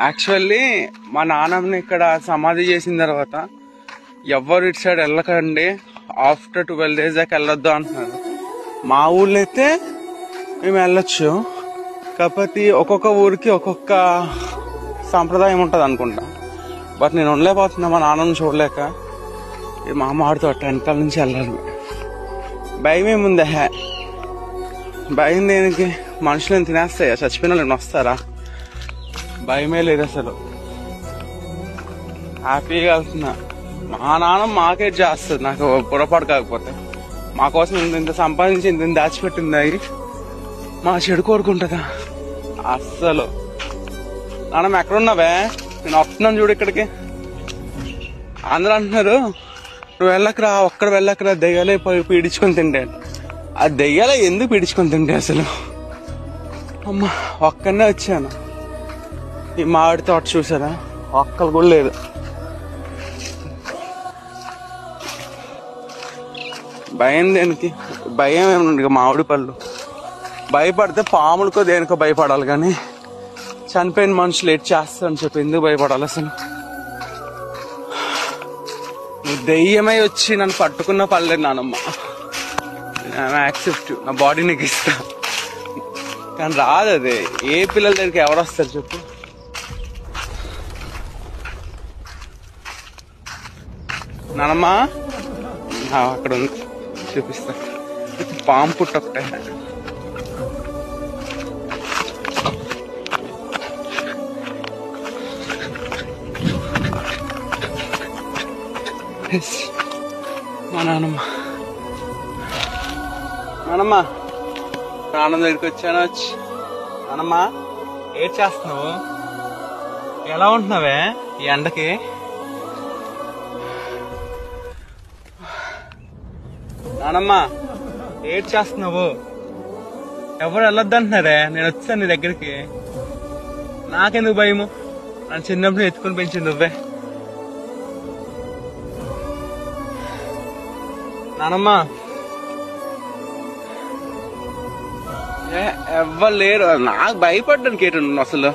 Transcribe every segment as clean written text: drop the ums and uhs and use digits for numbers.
Actually మా నాన్నని ఇక్కడ సమాధి చేసిన తర్వాత ఎవరు ఇటు సైడ్ వెళ్ళకండి, ఆఫ్టర్ 12 days దాకా వెళ్ళొద్దు అంటున్నారు. మా ఊళ్ళో అయితే మేము వెళ్ళొచ్చు, కాకపోతే ఒక్కొక్క ఊరికి ఒక్కొక్క సాంప్రదాయం ఉంటుంది అనుకుంటా. బట్ నేను ఉండలేకపోతున్నా మా నాన్నని చూడలేక. మా అమ్మ ఆడితో వెనకాల నుంచి వెళ్ళాలి. భయం ఏముంది? భయం దేనికి? మనుషులను తినేస్తాయా? చచ్చిపోయిన వాళ్ళు వస్తారా? భయమే లేదు అసలు. హ్యాపీగా వెళ్తున్నా. మా నాన్న మాకే చేస్తుంది, నాకు పొరపాటు కాకపోతే. మా కోసం ఇంత సంపాదించి ఇంత దాచిపెట్టింది మా చెడు కోరుకుంటుందా? అస్సలు. నాన్నమ్మ ఎక్కడున్నావే? నేను వస్తున్నాను చూడు ఇక్కడికి. అందరూ అంటున్నారు నువ్వు వెళ్ళకరా, ఒక్కడ వెళ్ళకరా, దెయ్యాలే పీడించుకొని తింటే. ఆ దెయ్యాలే ఎందుకు పీడించుకొని తింటే అసలు? అమ్మ ఒక్కనే వచ్చాను. ఈ మామిడి తోట చూసారా? ఒక్కరు కూడా లేదు. భయం దేనికి? భయం ఏమన్నా? మామిడి పళ్ళు భయపడితే పాములకో దేనికో భయపడాలి, కానీ చనిపోయిన మనుషులు ఏడ్ చేస్తారని చెప్పి ఎందుకు భయపడాలి అసలు? నువ్వు దెయ్యమై వచ్చి నన్ను పట్టుకున్న పర్లేదు నానమ్మ, యాక్సెప్ట్, నా బాడీ నీకు ఇస్తా. కానీ రాదు అది. ఏ పిల్లల దగ్గరికి ఎవరు వస్తారు చెప్పు? నానమ్మ అక్కడ ఉంది, చూపిస్తా. పాము పుట్ట ఒకటే. మా నానమ్మ. నానమ్మ నాన్న దగ్గరికి వచ్చాను. వచ్చి నానమ్మ ఏడ్ చేస్తున్నావు? ఎలా ఉంటున్నావే ఈ ఎండకి? నానమ్మ ఏడ్ చేస్తున్నావు? ఎవరు వెళ్ళొద్దంటున్నారే? నేను వచ్చాను నీ దగ్గరికి. నాకెందుకు భయము? నన్ను చిన్నప్పుడు ఎత్తుకుని పెంచింది నువ్వే. నానమ్మ ఎవ్వరు లేరు. నాకు భయపడ్డానికి ఏంటి అసలు?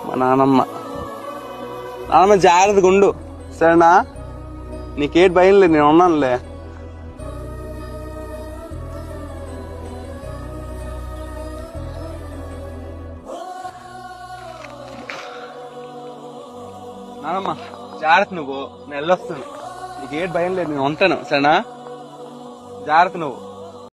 మా నానమ్మ. నానమ్మ జాగ్రత్తగా ఉండు సరేనా? నీకేటి భయం లేదు, నేను ఉన్నానులే. నానమ్మ జాగ్రత్త, నువ్వు నేను వెళ్ళొస్తాను. నీకేటి భయం లేదు, నేను ఉంటాను సరేనా? జాగ్రత్త నువ్వు.